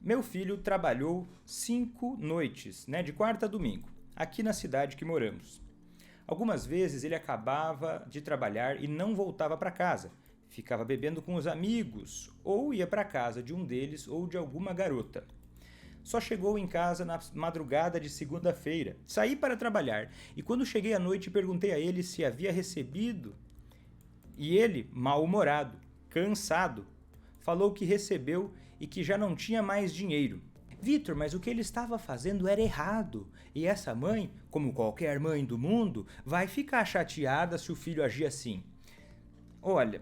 Meu filho trabalhou 5 noites, de quarta a domingo, aqui na cidade que moramos. Algumas vezes ele acabava de trabalhar e não voltava para casa. Ficava bebendo com os amigos ou ia para casa de um deles ou de alguma garota. Só chegou em casa na madrugada de segunda-feira. Saí para trabalhar e quando cheguei à noite perguntei a ele se havia recebido. E ele, mal-humorado, cansado, falou que recebeu e que já não tinha mais dinheiro. Vitor, mas o que ele estava fazendo era errado. E essa mãe, como qualquer mãe do mundo, vai ficar chateada se o filho agir assim. Olha,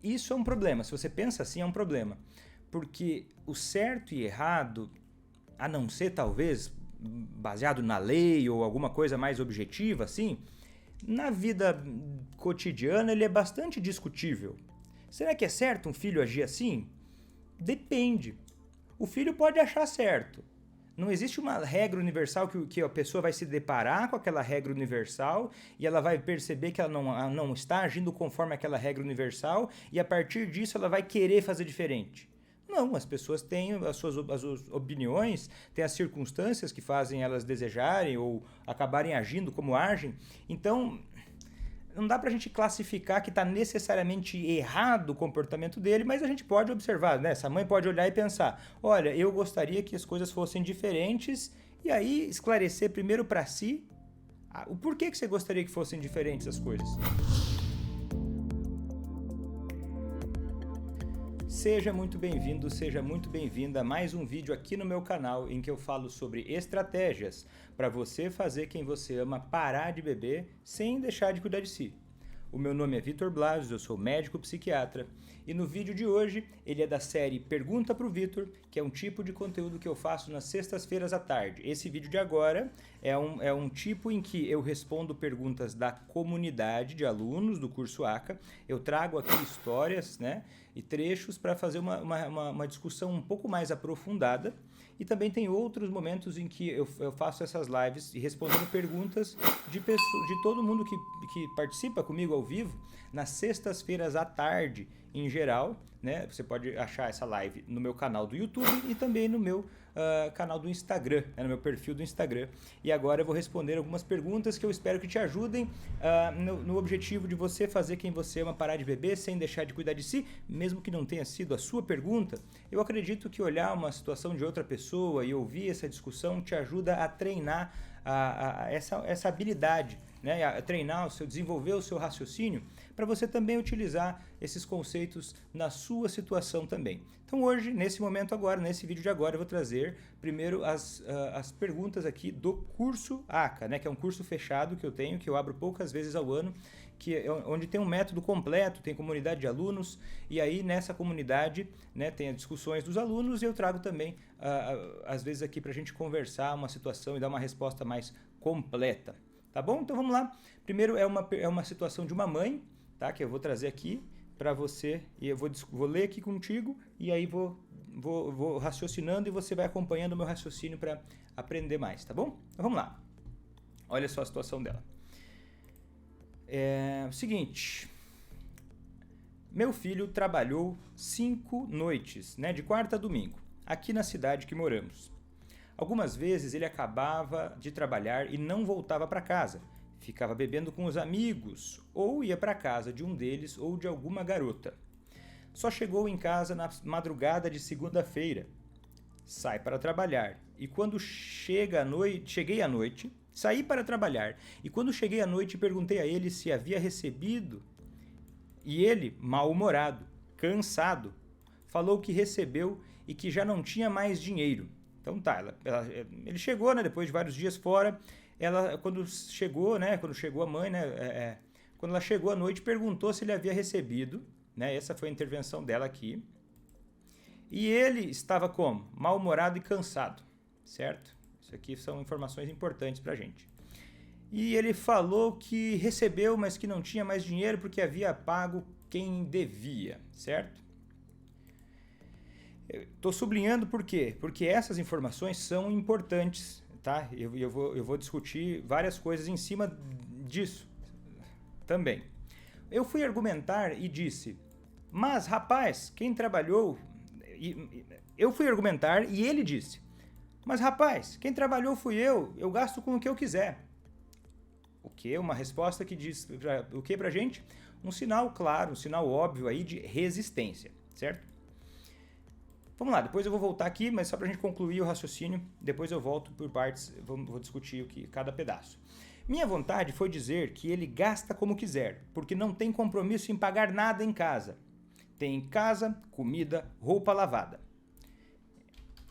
isso é um problema. Se você pensa assim, é um problema. Porque o certo e errado, a não ser talvez baseado na lei ou alguma coisa mais objetiva assim, na vida cotidiana ele é bastante discutível. Será que é certo um filho agir assim? Depende. O filho pode achar certo. Não existe uma regra universal que a pessoa vai se deparar com aquela regra universal e ela vai perceber que ela não está agindo conforme aquela regra universal e a partir disso ela vai querer fazer diferente. Não, as pessoas têm as suas opiniões, têm as circunstâncias que fazem elas desejarem ou acabarem agindo como agem. Então, não dá pra gente classificar que está necessariamente errado o comportamento dele, mas a gente pode observar, né? Essa mãe pode olhar e pensar, olha, eu gostaria que as coisas fossem diferentes, e aí esclarecer primeiro para si o porquê que você gostaria que fossem diferentes as coisas. Seja muito bem-vindo, seja muito bem-vinda a mais um vídeo aqui no meu canal em que eu falo sobre estratégias para você fazer quem você ama parar de beber sem deixar de cuidar de si. O meu nome é Vitor Blasius, eu sou médico psiquiatra e no vídeo de hoje ele é da série Pergunta pro Vitor, que é um tipo de conteúdo que eu faço nas sextas-feiras à tarde. Esse vídeo de agora é um tipo em que eu respondo perguntas da comunidade de alunos do curso ACA. Eu trago aqui histórias, e trechos para fazer uma discussão um pouco mais aprofundada. E também tem outros momentos em que eu faço essas lives e respondendo perguntas de todo mundo que participa comigo ao vivo nas sextas-feiras à tarde em geral. Você pode achar essa live no meu canal do YouTube e também no meu canal do Instagram, no meu perfil do Instagram. E agora eu vou responder algumas perguntas que eu espero que te ajudem no objetivo de você fazer quem você ama parar de beber sem deixar de cuidar de si, mesmo que não tenha sido a sua pergunta. Eu acredito que olhar uma situação de outra pessoa e ouvir essa discussão te ajuda a treinar essa habilidade, a treinar desenvolver o seu raciocínio para você também utilizar esses conceitos na sua situação também. Então hoje, nesse momento agora, nesse vídeo de agora, eu vou trazer primeiro as perguntas aqui do curso ACA, que é um curso fechado que eu tenho, que eu abro poucas vezes ao ano, onde tem um método completo, tem comunidade de alunos, e aí nessa comunidade tem as discussões dos alunos e eu trago também, às vezes aqui para a gente conversar uma situação e dar uma resposta mais completa. Tá bom? Então vamos lá. Primeiro é uma situação de uma mãe, que eu vou trazer aqui para você e eu vou ler aqui contigo e aí vou raciocinando e você vai acompanhando o meu raciocínio para aprender mais, tá bom? Então vamos lá. Olha só a situação dela. Seguinte, meu filho trabalhou 5 noites, de quarta a domingo, aqui na cidade que moramos. Algumas vezes ele acabava de trabalhar e não voltava para casa. Ficava bebendo com os amigos ou ia para casa de um deles ou de alguma garota. Só chegou em casa na madrugada de segunda-feira. Sai para trabalhar e quando cheguei à noite, saí para trabalhar e quando cheguei à noite perguntei a ele se havia recebido. E ele, mal-humorado, cansado, falou que recebeu e que já não tinha mais dinheiro. Então ele chegou, depois de vários dias fora, quando chegou a mãe, quando ela chegou à noite, perguntou se ele havia recebido, essa foi a intervenção dela aqui. E ele estava como? Mal-humorado e cansado, certo? Isso aqui são informações importantes pra gente. E ele falou que recebeu, mas que não tinha mais dinheiro porque havia pago quem devia, certo? Estou sublinhando por quê? Porque essas informações são importantes, tá? Eu vou discutir várias coisas em cima disso também. Eu fui argumentar e disse, mas rapaz, quem trabalhou eu fui argumentar e ele disse: mas rapaz, quem trabalhou fui eu gasto com o que eu quiser. O que? Uma resposta que diz o que pra gente? Um sinal claro, um sinal óbvio aí de resistência, certo? Vamos lá, depois eu vou voltar aqui, mas só pra gente concluir o raciocínio, depois eu volto por partes, vou discutir cada pedaço. Minha vontade foi dizer que ele gasta como quiser, porque não tem compromisso em pagar nada em casa. Tem em casa, comida, roupa lavada.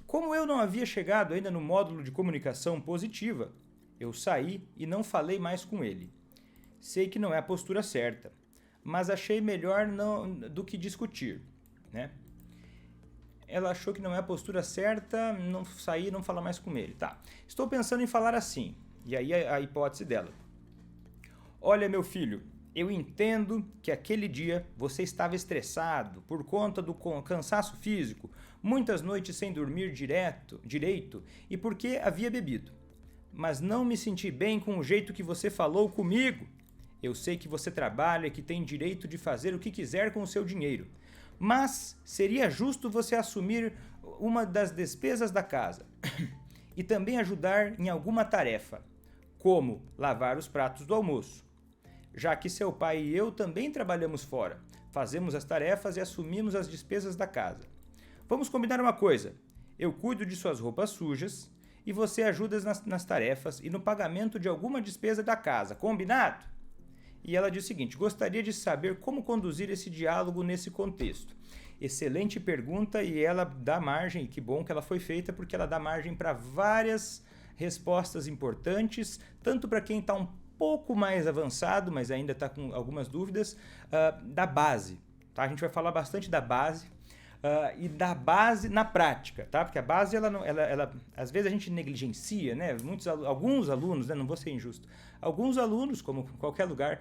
Como eu não havia chegado ainda no módulo de comunicação positiva, eu saí e não falei mais com ele. Sei que não é a postura certa, mas achei melhor do que discutir, né? Ela achou que não é a postura certa, não sair e não falar mais com ele. Tá. Estou pensando em falar assim. E aí a hipótese dela. Olha, meu filho, eu entendo que aquele dia você estava estressado por conta do cansaço físico, muitas noites sem dormir direito e porque havia bebido. Mas não me senti bem com o jeito que você falou comigo. Eu sei que você trabalha e que tem direito de fazer o que quiser com o seu dinheiro. Mas seria justo você assumir uma das despesas da casa e também ajudar em alguma tarefa, como lavar os pratos do almoço, já que seu pai e eu também trabalhamos fora, fazemos as tarefas e assumimos as despesas da casa. Vamos combinar uma coisa, eu cuido de suas roupas sujas e você ajuda nas tarefas e no pagamento de alguma despesa da casa, combinado? E ela diz o seguinte: gostaria de saber como conduzir esse diálogo nesse contexto. Excelente pergunta e ela dá margem, e que bom que ela foi feita, porque ela dá margem para várias respostas importantes, tanto para quem está um pouco mais avançado, mas ainda está com algumas dúvidas, da base. Tá? A gente vai falar bastante da base. E da base na prática, tá? Porque a base, ela às vezes a gente negligencia, né? Alguns alunos, né? Não vou ser injusto, alguns alunos, como em qualquer lugar,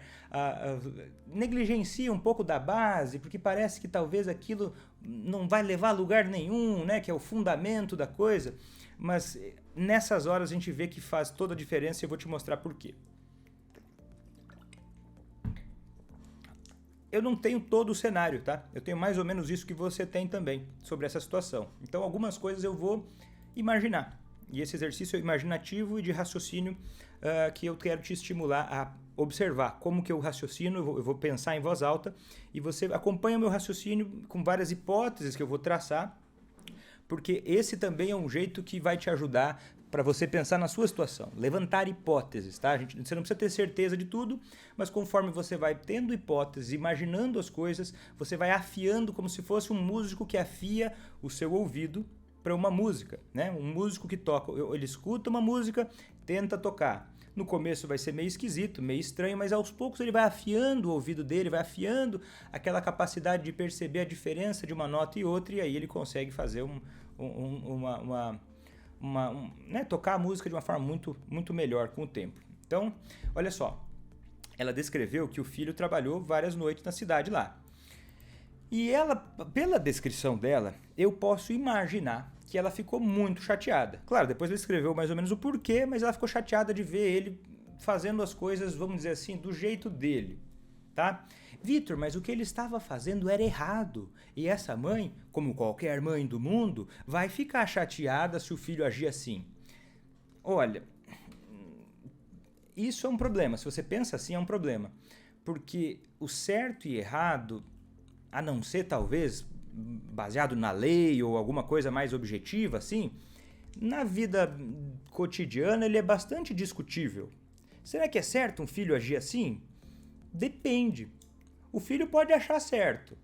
negligenciam um pouco da base, porque parece que talvez aquilo não vai levar a lugar nenhum, né? Que é o fundamento da coisa, mas nessas horas a gente vê que faz toda a diferença e eu vou te mostrar por quê. Eu não tenho todo o cenário, tá? Eu tenho mais ou menos isso que você tem também sobre essa situação. Então, algumas coisas eu vou imaginar. E esse exercício é imaginativo e de raciocínio que eu quero te estimular a observar como que eu raciocino, eu vou pensar em voz alta e você acompanha o meu raciocínio com várias hipóteses que eu vou traçar, porque esse também é um jeito que vai te ajudar para você pensar na sua situação, levantar hipóteses, tá? Você não precisa ter certeza de tudo, mas conforme você vai tendo hipóteses, imaginando as coisas, você vai afiando como se fosse um músico que afia o seu ouvido para uma música, né? Um músico que toca, ele escuta uma música, tenta tocar. No começo vai ser meio esquisito, meio estranho, mas aos poucos ele vai afiando o ouvido dele, vai afiando aquela capacidade de perceber a diferença de uma nota e outra, e aí ele consegue fazer tocar a música de uma forma muito, muito melhor com o tempo. Então, olha só, ela descreveu que o filho trabalhou várias noites na cidade lá. E ela, pela descrição dela, eu posso imaginar que ela ficou muito chateada. Claro, depois ela escreveu mais ou menos o porquê, mas ela ficou chateada de ver ele fazendo as coisas, vamos dizer assim, do jeito dele, tá? Vitor, mas o que ele estava fazendo era errado. E essa mãe, como qualquer mãe do mundo, vai ficar chateada se o filho agir assim. Olha, isso é um problema. Se você pensa assim, é um problema. Porque o certo e errado, a não ser talvez baseado na lei ou alguma coisa mais objetiva, assim, na vida cotidiana ele é bastante discutível. Será que é certo um filho agir assim? Depende. O filho pode achar certo.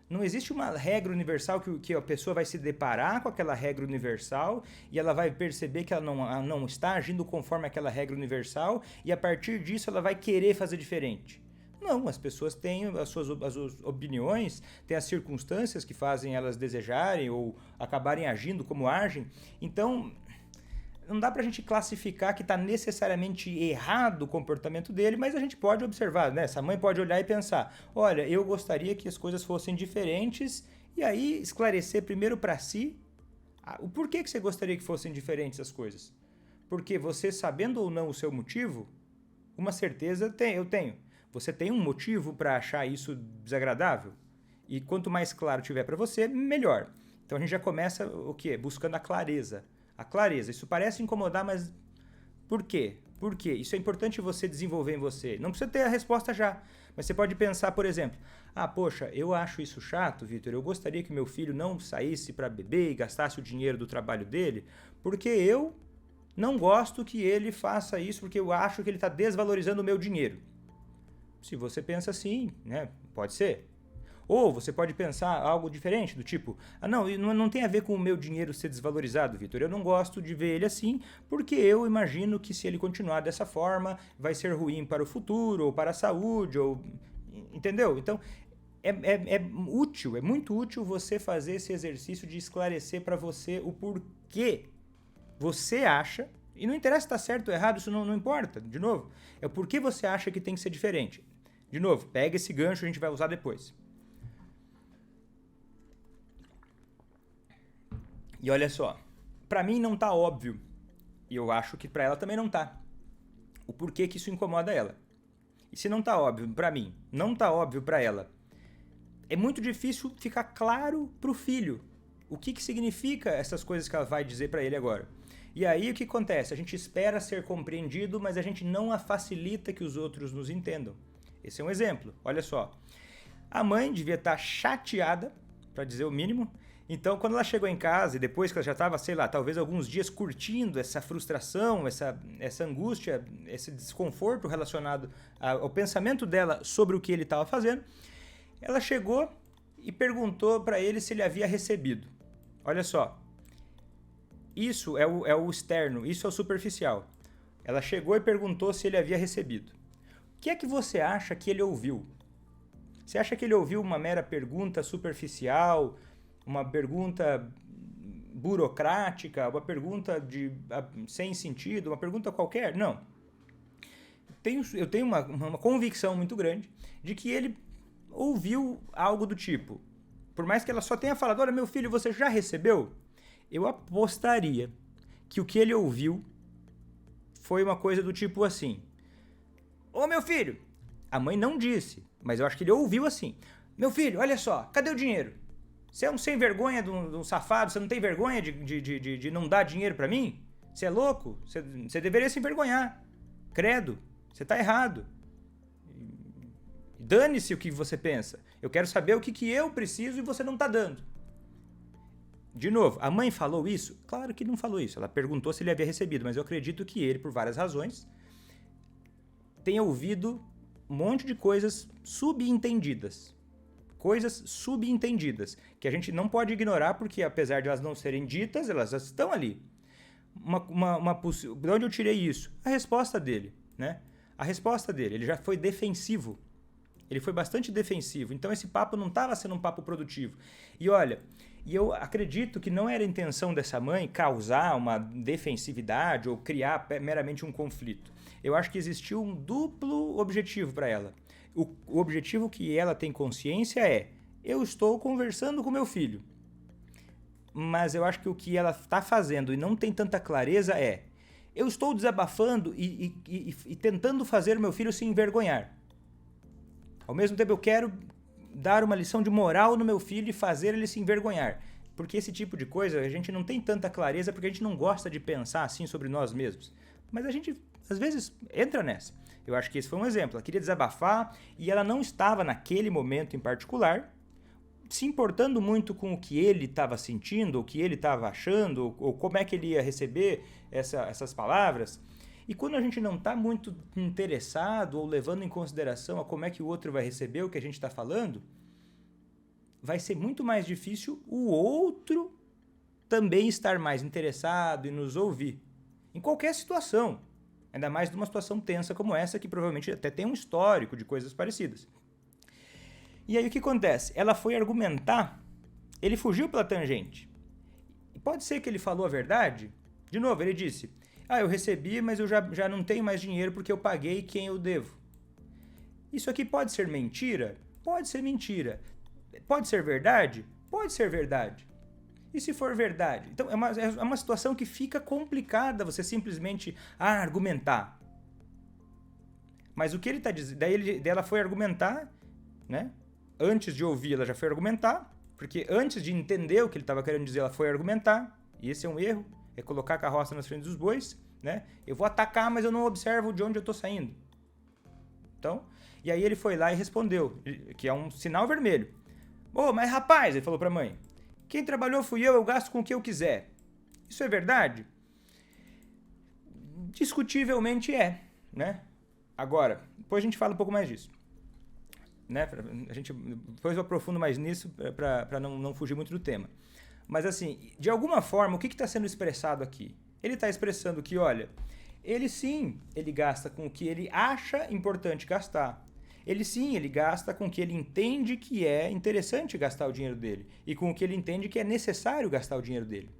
Não existe uma regra universal que a pessoa vai se deparar com aquela regra universal e ela vai perceber que ela não está agindo conforme aquela regra universal e a partir disso ela vai querer fazer diferente. Não, as pessoas têm as suas opiniões, têm as circunstâncias que fazem elas desejarem ou acabarem agindo como agem. Então, não dá pra gente classificar que está necessariamente errado o comportamento dele, mas a gente pode observar, né? Essa mãe pode olhar e pensar, olha, eu gostaria que as coisas fossem diferentes, e aí esclarecer primeiro para si o porquê que você gostaria que fossem diferentes as coisas. Porque você, sabendo ou não o seu motivo, uma certeza eu tenho. Você tem um motivo para achar isso desagradável? E quanto mais claro tiver para você, melhor. Então a gente já começa o quê? Buscando a clareza. A clareza. Isso parece incomodar, mas por quê? Por quê? Isso é importante você desenvolver em você. Não precisa ter a resposta já, mas você pode pensar, por exemplo, poxa, eu acho isso chato, Vitor, eu gostaria que meu filho não saísse para beber e gastasse o dinheiro do trabalho dele, porque eu não gosto que ele faça isso, porque eu acho que ele está desvalorizando o meu dinheiro. Se você pensa assim, né, pode ser. Ou você pode pensar algo diferente, do tipo, não tem a ver com o meu dinheiro ser desvalorizado, Vitor. Eu não gosto de ver ele assim, porque eu imagino que se ele continuar dessa forma, vai ser ruim para o futuro, ou para a saúde, ou... Entendeu? Então, é útil, é muito útil você fazer esse exercício de esclarecer para você o porquê você acha, e não interessa se está certo ou errado, isso não importa, de novo, é o porquê você acha que tem que ser diferente. De novo, pega esse gancho, a gente vai usar depois. E olha só, pra mim não tá óbvio, e eu acho que pra ela também não tá, o porquê que isso incomoda ela. E se não tá óbvio pra mim, não tá óbvio pra ela, é muito difícil ficar claro pro filho o que significa essas coisas que ela vai dizer pra ele agora. E aí o que acontece? A gente espera ser compreendido, mas a gente não a facilita que os outros nos entendam. Esse é um exemplo, olha só. A mãe devia estar chateada, pra dizer o mínimo. Então, quando ela chegou em casa e depois que ela já estava, sei lá, talvez alguns dias curtindo essa frustração, essa angústia, esse desconforto relacionado ao pensamento dela sobre o que ele estava fazendo, ela chegou e perguntou para ele se ele havia recebido. Olha só, isso é o externo, isso é o superficial. Ela chegou e perguntou se ele havia recebido. O que é que você acha que ele ouviu? Você acha que ele ouviu uma mera pergunta superficial, uma pergunta burocrática, uma pergunta sem sentido, uma pergunta qualquer? Não. Eu tenho uma convicção muito grande de que ele ouviu algo do tipo, por mais que ela só tenha falado, olha, meu filho, você já recebeu? Eu apostaria que o que ele ouviu foi uma coisa do tipo assim, ô meu filho, a mãe não disse, mas eu acho que ele ouviu assim, meu filho, olha só, cadê o dinheiro? Você é um sem vergonha de um safado? Você não tem vergonha de não dar dinheiro pra mim? Você é louco? Você deveria se envergonhar. Credo, você tá errado. Dane-se o que você pensa. Eu quero saber o que eu preciso e você não tá dando. De novo, a mãe falou isso? Claro que não falou isso. Ela perguntou se ele havia recebido, mas eu acredito que ele, por várias razões, tenha ouvido um monte de coisas subentendidas. Coisas subentendidas, que a gente não pode ignorar porque, apesar de elas não serem ditas, elas estão ali. De onde eu tirei isso? A resposta dele, né? A resposta dele, ele já foi defensivo. Ele foi bastante defensivo, então esse papo não estava sendo um papo produtivo. E olha, eu acredito que não era a intenção dessa mãe causar uma defensividade ou criar meramente um conflito. Eu acho que existiu um duplo objetivo para ela. O objetivo que ela tem consciência é, eu estou conversando com meu filho. Mas eu acho que o que ela está fazendo e não tem tanta clareza é, eu estou desabafando e tentando fazer meu filho se envergonhar. Ao mesmo tempo eu quero dar uma lição de moral no meu filho e fazer ele se envergonhar. Porque esse tipo de coisa a gente não tem tanta clareza porque a gente não gosta de pensar assim sobre nós mesmos. Mas a gente, às vezes, entra nessa. Eu acho que esse foi um exemplo. Ela queria desabafar e ela não estava, naquele momento em particular, se importando muito com o que ele estava sentindo, o que ele estava achando, ou como é que ele ia receber essas palavras. E quando a gente não está muito interessado ou levando em consideração a como é que o outro vai receber o que a gente está falando, vai ser muito mais difícil o outro também estar mais interessado e nos ouvir. Em qualquer situação. Ainda mais numa situação tensa como essa, que provavelmente até tem um histórico de coisas parecidas. E aí o que acontece? Ela foi argumentar, ele fugiu pela tangente. E pode ser que ele falou a verdade? De novo, ele disse, eu recebi, mas eu já não tenho mais dinheiro porque eu paguei quem eu devo. Isso aqui pode ser mentira? Pode ser mentira. Pode ser verdade? Pode ser verdade. E se for verdade? Então, é uma situação que fica complicada você simplesmente argumentar. Mas o que ele está dizendo... Daí ela foi argumentar, né? Antes de ouvir, ela já foi argumentar. Porque antes de entender o que ele estava querendo dizer, ela foi argumentar, e esse é um erro, é colocar a carroça nas frente dos bois, né? Eu vou atacar, mas eu não observo de onde eu estou saindo. Então, e aí ele foi lá e respondeu, que é um sinal vermelho. Mas rapaz, ele falou para a mãe, quem trabalhou fui eu gasto com o que eu quiser. Isso é verdade? Discutivelmente é, né? Agora, depois a gente fala um pouco mais disso. Né? Depois eu aprofundo mais nisso para não fugir muito do tema. Mas assim, de alguma forma, o que está sendo expressado aqui? Ele está expressando que, olha, ele gasta com o que ele acha importante gastar. Ele gasta com o que ele entende que é interessante gastar o dinheiro dele. E com o que ele entende que é necessário gastar o dinheiro dele.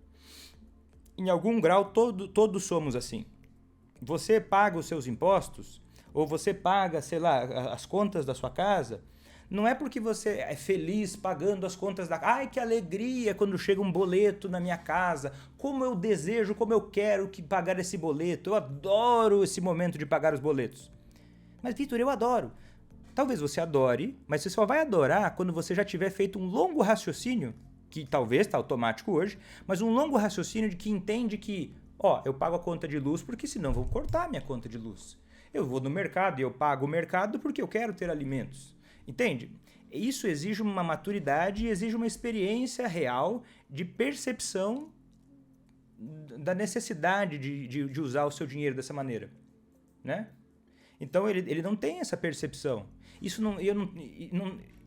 Em algum grau, todos somos assim. Você paga os seus impostos, ou você paga, sei lá, as contas da sua casa, não é porque você é feliz pagando as contas da casa. Ai, que alegria quando chega um boleto na minha casa. Como eu desejo, como eu quero pagar esse boleto. Eu adoro esse momento de pagar os boletos. Mas, Vitor, eu adoro. Talvez você adore, mas você só vai adorar quando você já tiver feito um longo raciocínio, que talvez está automático hoje, mas um longo raciocínio de que entende que, eu pago a conta de luz porque senão vão cortar a minha conta de luz. Eu vou no mercado e eu pago o mercado porque eu quero ter alimentos. Entende? Isso exige uma maturidade e exige uma experiência real de percepção da necessidade de usar o seu dinheiro dessa maneira, né? Então ele não tem essa percepção. Isso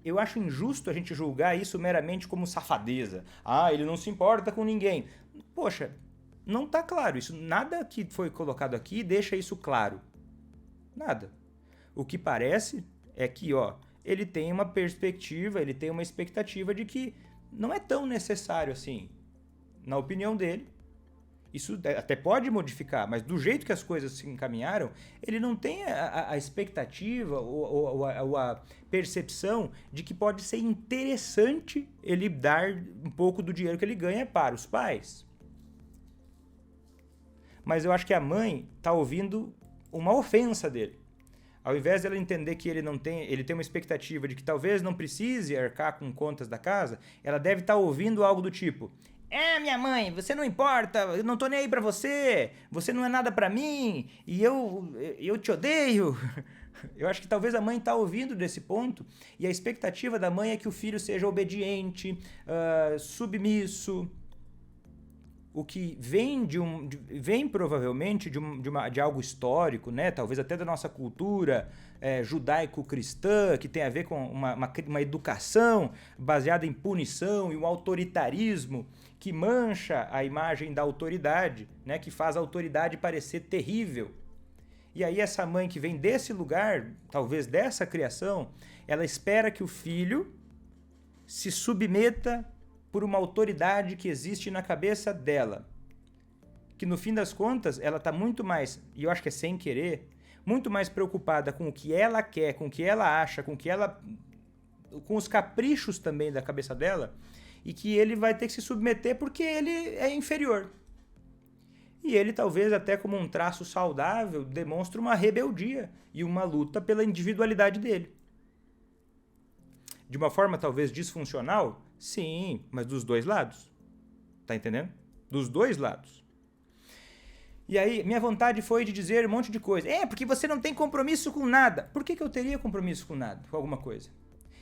eu acho injusto a gente julgar isso meramente como safadeza. Ele não se importa com ninguém. Poxa, não está claro isso. Nada que foi colocado aqui deixa isso claro. Nada. O que parece é que, ele tem uma perspectiva, ele tem uma expectativa de que não é tão necessário assim. Na opinião dele, isso até pode modificar, mas do jeito que as coisas se encaminharam, ele não tem a expectativa ou a percepção de que pode ser interessante ele dar um pouco do dinheiro que ele ganha para os pais. Mas eu acho que a mãe está ouvindo uma ofensa dele. Ao invés dela entender que ele tem uma expectativa de que talvez não precise arcar com contas da casa, ela deve estar ouvindo algo do tipo: minha mãe, você não importa, eu não tô nem aí pra você não é nada pra mim, e eu te odeio. Eu acho que talvez a mãe tá ouvindo desse ponto, e a expectativa da mãe é que o filho seja obediente, submisso, o que vem provavelmente de algo histórico, né? Talvez até da nossa cultura judaico-cristã, que tem a ver com uma educação baseada em punição e um autoritarismo que mancha a imagem da autoridade, né? Que faz a autoridade parecer terrível. E aí essa mãe que vem desse lugar, talvez dessa criação, ela espera que o filho se submeta por uma autoridade que existe na cabeça dela. Que no fim das contas, ela está muito mais, e eu acho que é sem querer, muito mais preocupada com o que ela quer, com o que ela acha, com os caprichos também da cabeça dela, e que ele vai ter que se submeter porque ele é inferior. E ele, talvez até como um traço saudável, demonstra uma rebeldia e uma luta pela individualidade dele. De uma forma talvez disfuncional, sim, mas dos dois lados. Tá entendendo? Dos dois lados. E aí, minha vontade foi de dizer um monte de coisa. Porque você não tem compromisso com nada. Por que eu teria compromisso com nada, com alguma coisa?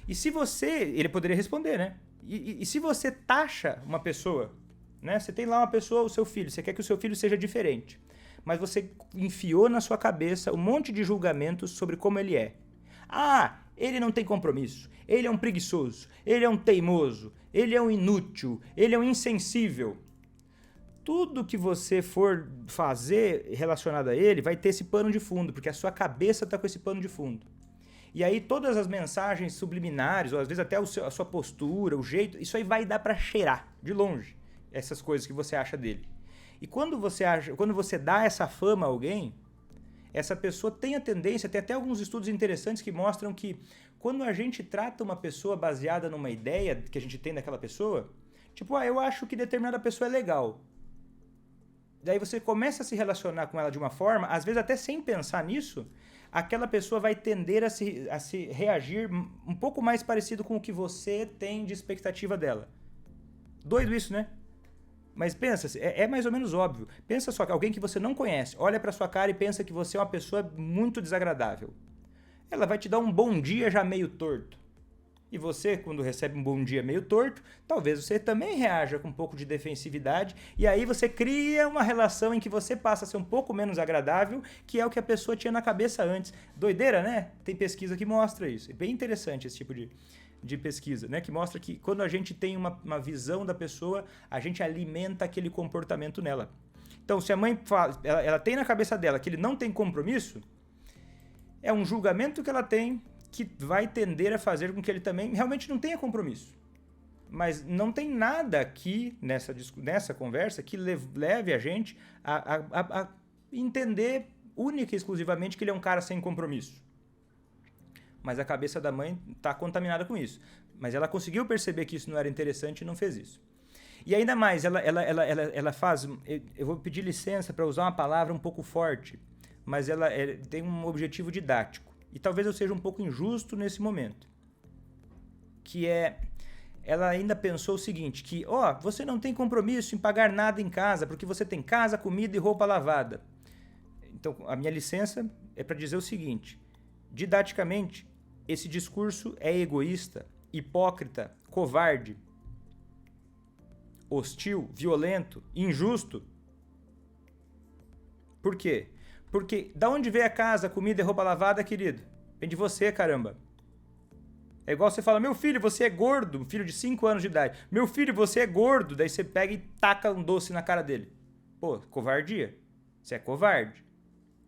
E se você... Ele poderia responder, né? E se você taxa uma pessoa, né? Você tem lá uma pessoa, o seu filho, você quer que o seu filho seja diferente. Mas você enfiou na sua cabeça um monte de julgamentos sobre como ele é. Ele não tem compromisso, ele é um preguiçoso, ele é um teimoso, ele é um inútil, ele é um insensível. Tudo que você for fazer relacionado a ele vai ter esse pano de fundo, porque a sua cabeça está com esse pano de fundo. E aí todas as mensagens subliminares, ou às vezes até a sua postura, o jeito, isso aí vai dar para cheirar de longe essas coisas que você acha dele. E quando você dá essa fama a alguém, essa pessoa tem a tendência, tem até alguns estudos interessantes que mostram que quando a gente trata uma pessoa baseada numa ideia que a gente tem daquela pessoa, tipo, eu acho que determinada pessoa é legal. Daí você começa a se relacionar com ela de uma forma, às vezes até sem pensar nisso, aquela pessoa vai tender a se reagir um pouco mais parecido com o que você tem de expectativa dela. Doido isso, né? Mas pensa, é mais ou menos óbvio. Pensa só que alguém que você não conhece, olha pra sua cara e pensa que você é uma pessoa muito desagradável. Ela vai te dar um bom dia já meio torto. E você, quando recebe um bom dia meio torto, talvez você também reaja com um pouco de defensividade, e aí você cria uma relação em que você passa a ser um pouco menos agradável, que é o que a pessoa tinha na cabeça antes. Doideira, né? Tem pesquisa que mostra isso. É bem interessante esse tipo de pesquisa, né? Que mostra que quando a gente tem uma visão da pessoa, a gente alimenta aquele comportamento nela. Então, se a mãe fala, ela tem na cabeça dela que ele não tem compromisso, é um julgamento que ela tem que vai tender a fazer com que ele também realmente não tenha compromisso. Mas não tem nada aqui nessa conversa que leve a gente a entender única e exclusivamente que ele é um cara sem compromisso. Mas a cabeça da mãe está contaminada com isso. Mas ela conseguiu perceber que isso não era interessante e não fez isso. E ainda mais, ela faz... Eu vou pedir licença para usar uma palavra um pouco forte, mas ela tem um objetivo didático. E talvez eu seja um pouco injusto nesse momento. Que é... Ela ainda pensou o seguinte, que, você não tem compromisso em pagar nada em casa, porque você tem casa, comida e roupa lavada. Então, a minha licença é para dizer o seguinte, didaticamente, esse discurso é egoísta, hipócrita, covarde, hostil, violento, injusto. Por quê? Porque da onde veio a casa, comida e roupa lavada, querido? Vem de você, caramba. É igual você fala, meu filho, você é gordo, um filho de 5 anos de idade. Meu filho, você é gordo. Daí você pega e taca um doce na cara dele. Pô, covardia. Você é covarde.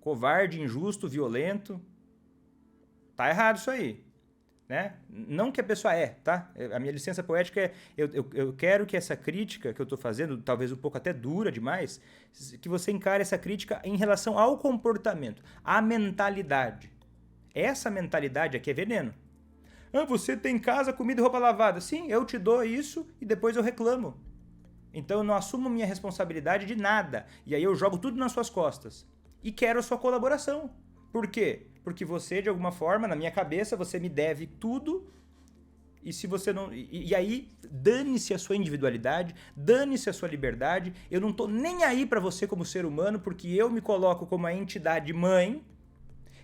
Covarde, injusto, violento. Tá errado isso aí. Né? Não que a pessoa tá? A minha licença poética é... Eu quero que essa crítica que eu tô fazendo, talvez um pouco até dura demais, que você encare essa crítica em relação ao comportamento, à mentalidade. Essa mentalidade aqui é veneno. Você tem casa, comida e roupa lavada. Sim, eu te dou isso e depois eu reclamo. Então eu não assumo minha responsabilidade de nada. E aí eu jogo tudo nas suas costas. E quero a sua colaboração. Por quê? Porque você, de alguma forma, na minha cabeça, você me deve tudo. E se você não... E aí, dane-se a sua individualidade, dane-se a sua liberdade. Eu não tô nem aí pra você como ser humano, porque eu me coloco como a entidade mãe.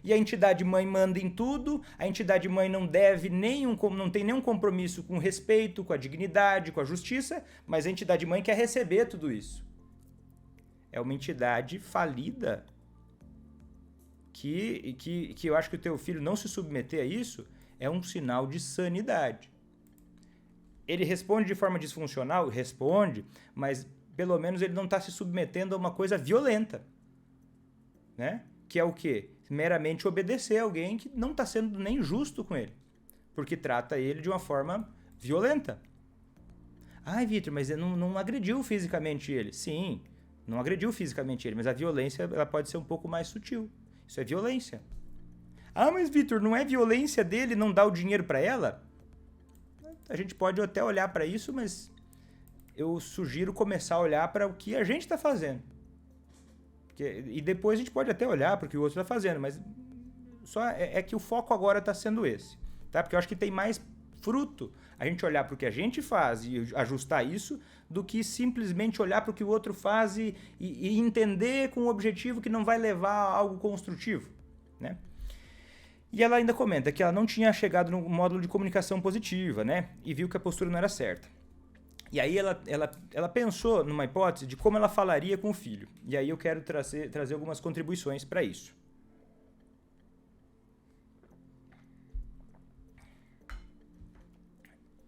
E a entidade mãe manda em tudo, a entidade mãe não tem nenhum compromisso com o respeito, com a dignidade, com a justiça, mas a entidade mãe quer receber tudo isso. É uma entidade falida que eu acho que o teu filho não se submeter a isso é um sinal de sanidade. Ele responde de forma disfuncional? Responde, mas pelo menos ele não está se submetendo a uma coisa violenta, né? Que é o quê? Meramente obedecer a alguém que não está sendo nem justo com ele, porque trata ele de uma forma violenta. Ai, Vitor, mas não agrediu fisicamente ele. Sim, não agrediu fisicamente ele, mas a violência ela pode ser um pouco mais sutil. Isso é violência. Mas Vitor, não é violência dele não dar o dinheiro para ela? A gente pode até olhar para isso, mas eu sugiro começar a olhar para o que a gente está fazendo. E depois a gente pode até olhar para o que o outro está fazendo, mas só é que o foco agora está sendo esse, tá? Porque eu acho que tem mais fruto a gente olhar para o que a gente faz e ajustar isso do que simplesmente olhar para o que o outro faz e entender com um objetivo que não vai levar a algo construtivo, né? E ela ainda comenta que ela não tinha chegado no módulo de comunicação positiva, né? E viu que a postura não era certa. E aí ela pensou numa hipótese de como ela falaria com o filho. E aí eu quero trazer algumas contribuições para isso.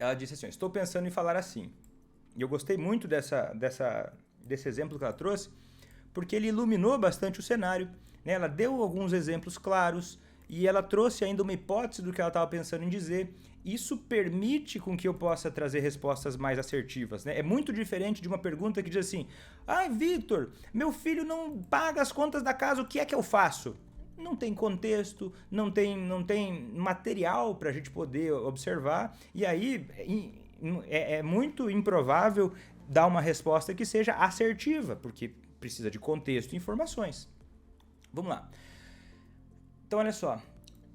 Ela disse assim, estou pensando em falar assim. E eu gostei muito desse exemplo que ela trouxe, porque ele iluminou bastante o cenário, né? Ela deu alguns exemplos claros e ela trouxe ainda uma hipótese do que ela estava pensando em dizer. Isso permite com que eu possa trazer respostas mais assertivas, né? É muito diferente de uma pergunta que diz assim, Vitor, meu filho não paga as contas da casa, o que é que eu faço? Não tem contexto, não tem material para a gente poder observar, e aí é muito improvável dar uma resposta que seja assertiva, porque precisa de contexto e informações. Vamos lá. Então, olha só.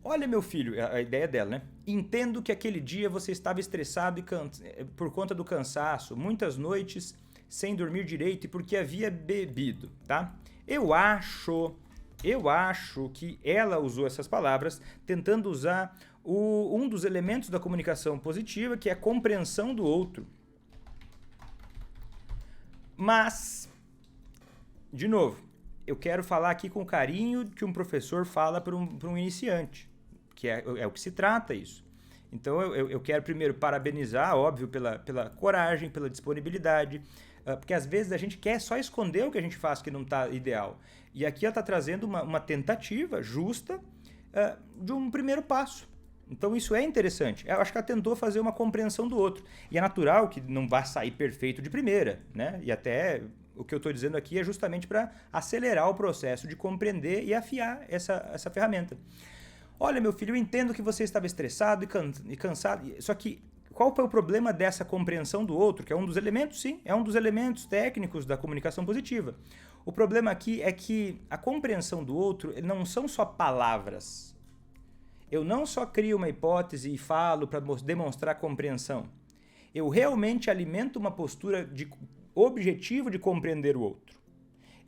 Olha, meu filho, a ideia dela, né? Entendo que aquele dia você estava estressado e por conta do cansaço, muitas noites sem dormir direito e porque havia bebido, tá? Eu acho que ela usou essas palavras tentando usar um dos elementos da comunicação positiva, que é a compreensão do outro. Mas, de novo, eu quero falar aqui com o carinho que um professor fala para um iniciante, que é o que se trata isso. Então eu quero primeiro parabenizar, óbvio, pela coragem, pela disponibilidade, porque às vezes a gente quer só esconder o que a gente faz que não está ideal. E aqui ela está trazendo uma tentativa justa de um primeiro passo. Então isso é interessante. Eu acho que ela tentou fazer uma compreensão do outro. E é natural que não vá sair perfeito de primeira, né? E até o que eu estou dizendo aqui é justamente para acelerar o processo de compreender e afiar essa ferramenta. Olha, meu filho, eu entendo que você estava estressado e cansado, só que qual foi o problema dessa compreensão do outro? Que é um dos elementos, sim, é um dos elementos técnicos da comunicação positiva. O problema aqui é que a compreensão do outro não são só palavras. Eu não só crio uma hipótese e falo para demonstrar compreensão. Eu realmente alimento uma postura de objetivo de compreender o outro.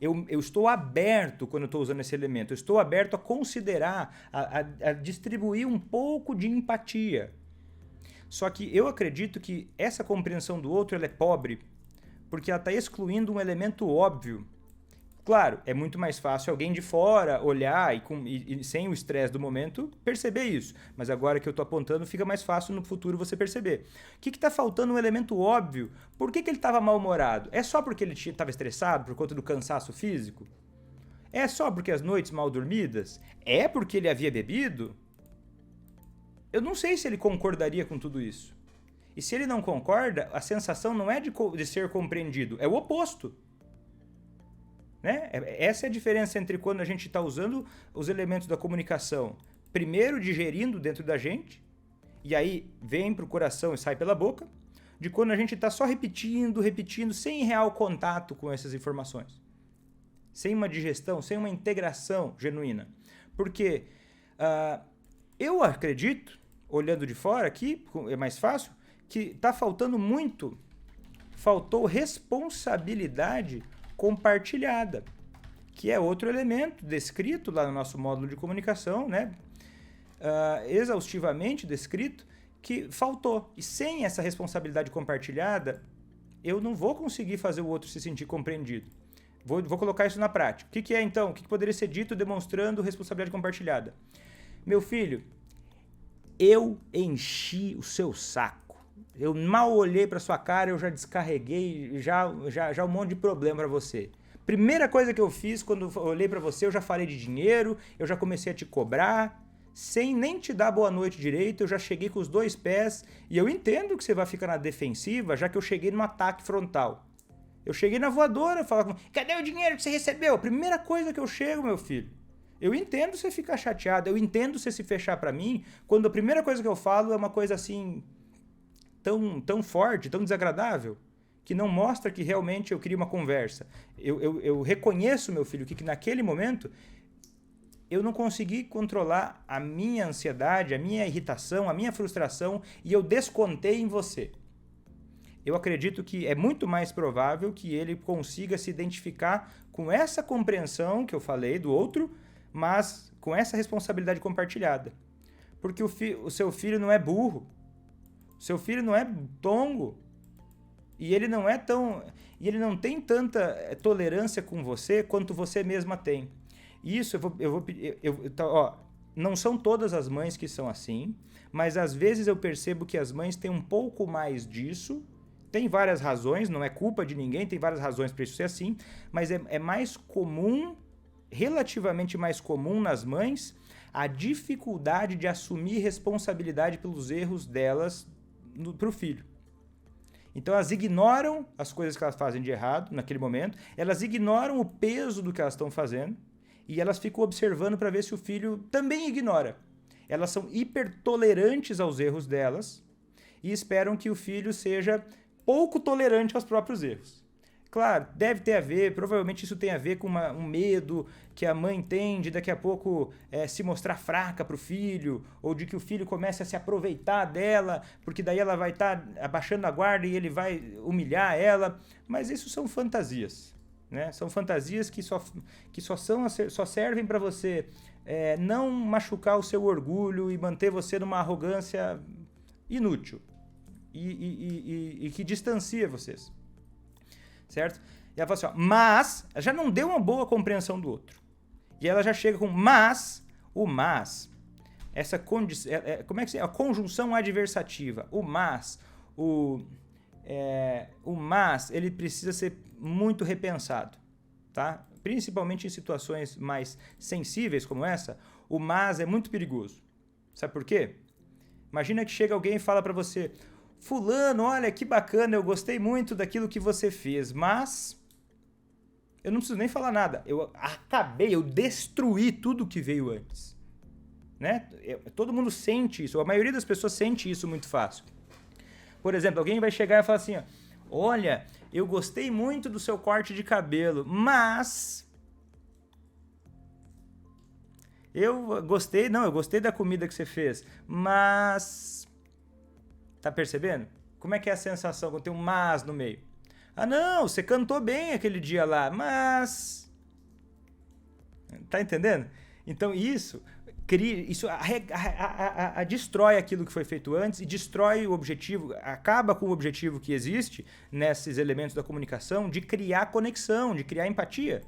Eu estou aberto quando eu estou usando esse elemento. Eu estou aberto a considerar, a distribuir um pouco de empatia. Só que eu acredito que essa compreensão do outro ela é pobre, porque ela está excluindo um elemento óbvio. Claro, é muito mais fácil alguém de fora olhar e sem o estresse do momento perceber isso. Mas agora que eu estou apontando, fica mais fácil no futuro você perceber. O que está faltando? Um elemento óbvio. Por que ele estava mal-humorado? É só porque ele estava estressado por conta do cansaço físico? É só porque as noites mal dormidas? É porque ele havia bebido? Eu não sei se ele concordaria com tudo isso. E se ele não concorda, a sensação não é de ser compreendido, é o oposto. Né? Essa é a diferença entre quando a gente está usando os elementos da comunicação, primeiro digerindo dentro da gente, e aí vem para o coração e sai pela boca, de quando a gente está só repetindo, sem real contato com essas informações. Sem uma digestão, sem uma integração genuína. Porque eu acredito, olhando de fora aqui, é mais fácil, que está faltando muito, faltou responsabilidade compartilhada, que é outro elemento descrito lá no nosso módulo de comunicação, né? Exaustivamente descrito, que faltou. E sem essa responsabilidade compartilhada, eu não vou conseguir fazer o outro se sentir compreendido. Vou colocar isso na prática. O que é então? O que poderia ser dito demonstrando responsabilidade compartilhada? Meu filho, eu enchi o seu saco. Eu mal olhei para sua cara, eu já descarreguei já um monte de problema para você. Primeira coisa que eu fiz quando eu olhei para você, eu já falei de dinheiro, eu já comecei a te cobrar, sem nem te dar boa noite direito, eu já cheguei com os dois pés, e eu entendo que você vai ficar na defensiva, já que eu cheguei no ataque frontal. Eu cheguei na voadora, falava, cadê o dinheiro que você recebeu? Primeira coisa que eu chego, meu filho. Eu entendo você ficar chateado, eu entendo você se fechar para mim, quando a primeira coisa que eu falo é uma coisa assim tão forte, tão desagradável, que não mostra que realmente eu queria uma conversa. Eu reconheço, meu filho, que naquele momento eu não consegui controlar a minha ansiedade, a minha irritação, a minha frustração, e eu descontei em você. Eu acredito que é muito mais provável que ele consiga se identificar com essa compreensão que eu falei do outro, mas com essa responsabilidade compartilhada. Porque o seu filho não é burro. Seu filho não é tongo. E ele não não tem tanta tolerância com você quanto você mesma tem. Isso não são todas as mães que são assim, mas às vezes eu percebo que as mães têm um pouco mais disso. Tem várias razões, não é culpa de ninguém, tem várias razões para isso ser assim, mas é mais comum, relativamente mais comum nas mães, a dificuldade de assumir responsabilidade pelos erros delas para o filho. Então elas ignoram as coisas que elas fazem de errado naquele momento, elas ignoram o peso do que elas estão fazendo e elas ficam observando para ver se o filho também ignora. Elas são hipertolerantes aos erros delas e esperam que o filho seja pouco tolerante aos próprios erros. Claro, deve ter a ver, provavelmente isso tem a ver com um medo que a mãe tem de daqui a pouco se mostrar fraca para o filho, ou de que o filho comece a se aproveitar dela, porque daí ela vai estar abaixando a guarda e ele vai humilhar ela. Mas isso são fantasias, né? São fantasias que só servem para você não machucar o seu orgulho e manter você numa arrogância inútil e que distancia vocês. Certo? E ela fala assim, ó, mas, já não deu uma boa compreensão do outro. E ela já chega com mas, o mas, essa condição, como é que é? A conjunção adversativa, o mas, o mas, ele precisa ser muito repensado, tá? Principalmente em situações mais sensíveis como essa, o mas é muito perigoso. Sabe por quê? Imagina que chega alguém e fala pra você, fulano, olha que bacana, eu gostei muito daquilo que você fez, mas eu não preciso nem falar nada. Eu destruí tudo que veio antes. Né? Todo mundo sente isso, a maioria das pessoas sente isso muito fácil. Por exemplo, alguém vai chegar e falar assim, ó, olha, eu gostei muito do seu corte de cabelo, mas eu gostei da comida que você fez, mas... Tá percebendo? Como é que é a sensação quando tem um mas no meio? Ah, não, você cantou bem aquele dia lá, mas... Tá entendendo? Então isso destrói aquilo que foi feito antes e destrói o objetivo, acaba com o objetivo que existe nesses elementos da comunicação de criar conexão, de criar empatia,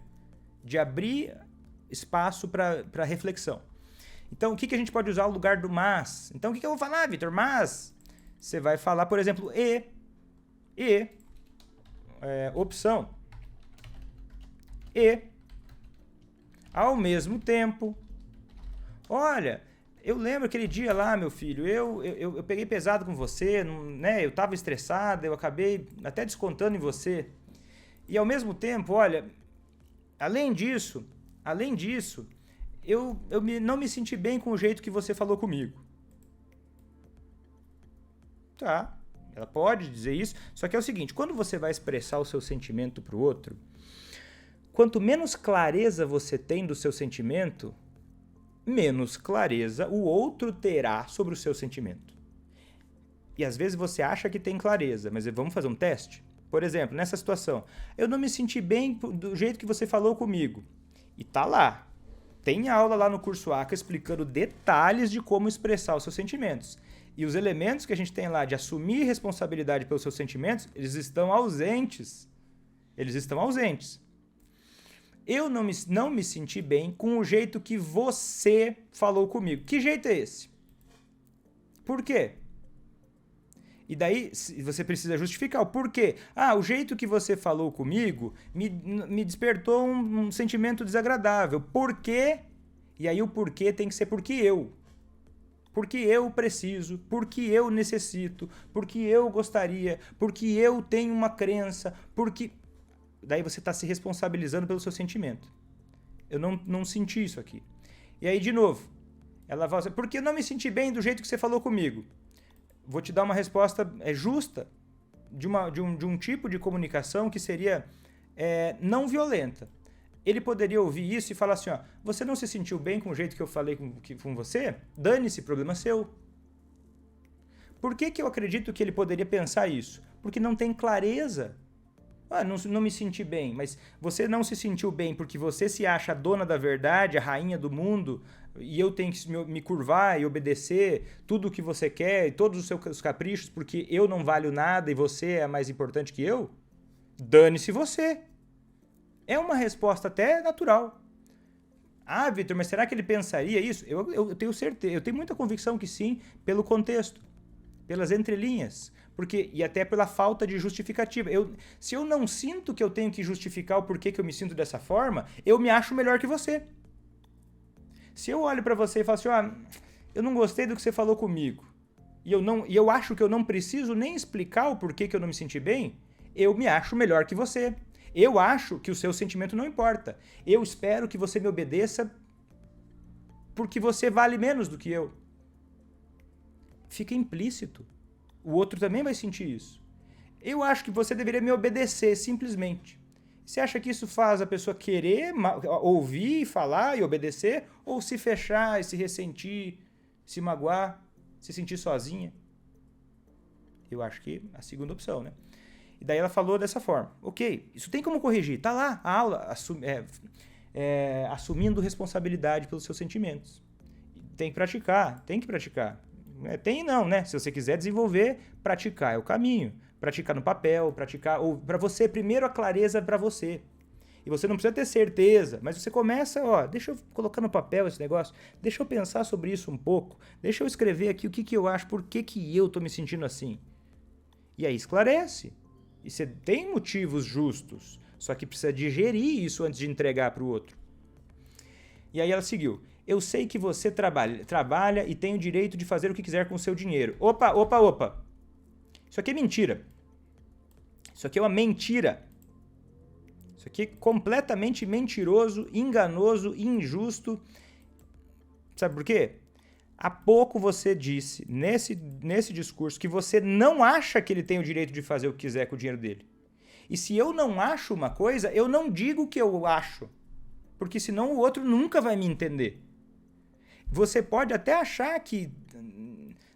de abrir espaço para reflexão. Então, o que a gente pode usar no lugar do mas? Então, o que eu vou falar, Vitor? Mas... Você vai falar, por exemplo, opção. E, ao mesmo tempo, olha, eu lembro aquele dia lá, meu filho, eu peguei pesado com você, né? Eu estava estressado, eu acabei até descontando em você. E ao mesmo tempo, olha, além disso, eu não me senti bem com o jeito que você falou comigo. Tá, ela pode dizer isso, só que é o seguinte, quando você vai expressar o seu sentimento para o outro, quanto menos clareza você tem do seu sentimento, menos clareza o outro terá sobre o seu sentimento. E às vezes você acha que tem clareza, mas vamos fazer um teste? Por exemplo, nessa situação, eu não me senti bem do jeito que você falou comigo. E tá lá, tem aula lá no curso ACA explicando detalhes de como expressar os seus sentimentos. E os elementos que a gente tem lá de assumir responsabilidade pelos seus sentimentos, eles estão ausentes. Eu não me senti bem com o jeito que você falou comigo. Que jeito é esse? Por quê? E daí você precisa justificar o porquê. Ah, o jeito que você falou comigo me despertou um sentimento desagradável. Por quê? E aí o porquê tem que ser porque eu preciso, porque eu necessito, porque eu gostaria, porque eu tenho uma crença, porque... Daí você está se responsabilizando pelo seu sentimento. Eu não senti isso aqui. E aí, de novo, ela fala assim, porque eu não me senti bem do jeito que você falou comigo. Vou te dar uma resposta justa de um tipo de comunicação que seria não violenta. Ele poderia ouvir isso e falar assim, ó, você não se sentiu bem com o jeito que eu falei com você? Dane-se, problema seu. Por que eu acredito que ele poderia pensar isso? Porque não tem clareza. Ah, não me senti bem, mas você não se sentiu bem porque você se acha a dona da verdade, a rainha do mundo, e eu tenho que me curvar e obedecer tudo o que você quer, e todos os seus caprichos, porque eu não valho nada e você é mais importante que eu? Dane-se você. É uma resposta até natural. Ah, Vitor, mas será que ele pensaria isso? Eu tenho certeza, eu tenho muita convicção que sim, pelo contexto, pelas entrelinhas, e até pela falta de justificativa. Se eu não sinto que eu tenho que justificar o porquê que eu me sinto dessa forma, eu me acho melhor que você. Se eu olho para você e falo assim, eu não gostei do que você falou comigo, e eu acho que eu não preciso nem explicar o porquê que eu não me senti bem, eu me acho melhor que você. Eu acho que o seu sentimento não importa. Eu espero que você me obedeça porque você vale menos do que eu. Fica implícito. O outro também vai sentir isso. eu acho que você deveria me obedecer, simplesmente. Você acha que isso faz a pessoa querer ouvir, falar e obedecer? Ou se fechar, se ressentir, se magoar, se sentir sozinha? Eu acho que a segunda opção, né? E daí ela falou dessa forma. Ok, isso tem como corrigir. Tá lá a aula, assumindo responsabilidade pelos seus sentimentos. Tem que praticar, tem que praticar. Tem não, né? Se você quiser desenvolver, praticar é o caminho. Praticar no papel, praticar... Ou para você, primeiro a clareza para você. E você não precisa ter certeza, mas você começa, deixa eu colocar no papel esse negócio, deixa eu pensar sobre isso um pouco, deixa eu escrever aqui o que eu acho, por que eu tô me sentindo assim. E aí esclarece. E você tem motivos justos, só que precisa digerir isso antes de entregar para o outro. E aí ela seguiu. Eu sei que você trabalha e tem o direito de fazer o que quiser com o seu dinheiro. Opa! Isso aqui é mentira. Isso aqui é uma mentira. Isso aqui é completamente mentiroso, enganoso, injusto. Sabe por quê? Há pouco você disse, nesse discurso, que você não acha que ele tem o direito de fazer o que quiser com o dinheiro dele. E se eu não acho uma coisa, eu não digo o que eu acho. Porque senão o outro nunca vai me entender. Você pode até achar que...